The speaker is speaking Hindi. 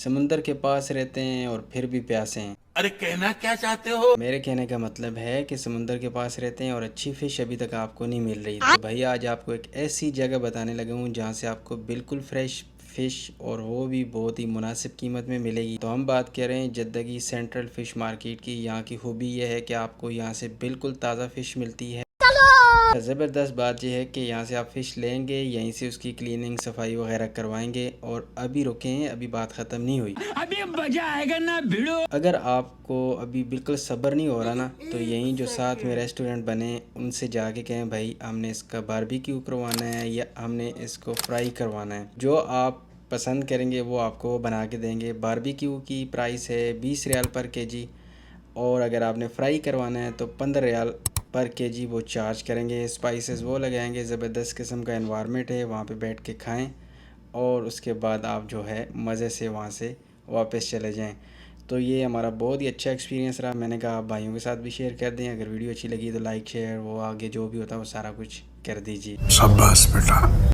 समुंदर के पास रहते हैं और फिर भी प्यासे हैं। अरे कहना क्या चाहते हो? मेरे कहने का मतलब है कि समुंदर के पास रहते हैं और अच्छी फ़िश अभी तक आपको नहीं मिल रही। तो भाई आज आपको एक ऐसी जगह बताने लगा हूँ जहाँ से आपको बिल्कुल फ्रेश फ़िश और वो भी बहुत ही मुनासिब कीमत में मिलेगी। तो हम बात कर रहे हैं जद्दा की सेंट्रल फ़िश मार्केट की। यहाँ की खूबी यह है कि आपको यहाँ से बिल्कुल ताज़ा फ़िश मिलती है। ज़बरदस्त बात यह है कि यहाँ से आप फ़िश लेंगे, यहीं से उसकी क्लीनिंग सफाई वगैरह करवाएंगे। और अभी रुके हैं, अभी बात ख़त्म नहीं हुई, अभी मजा आएगा ना भिड़ो। अगर आपको अभी बिल्कुल सब्र नहीं हो रहा ना, तो यहीं जो साथ में रेस्टोरेंट बने उनसे जाके कहें भाई हमने इसका बारबेक्यू करवाना है या हमने इसको फ्राई करवाना है। जो आप पसंद करेंगे वो आपको बना के देंगे। बारबेक्यू की प्राइस है 20 रियाल पर केजी, और अगर आपने फ्राई करवाना है तो 15 रियाल पर केजी वो चार्ज करेंगे। स्पाइसेस वो लगाएंगे। ज़बरदस्त किस्म का एनवायरनमेंट है, वहाँ पे बैठ के खाएं और उसके बाद आप जो है मज़े से वहाँ से वापस चले जाएं। तो ये हमारा बहुत ही अच्छा एक्सपीरियंस रहा। मैंने कहा आप भाइयों के साथ भी शेयर कर दें। अगर वीडियो अच्छी लगी तो लाइक शेयर वो आगे जो भी होता है वो सारा कुछ कर दीजिए। शाबाश बेटा।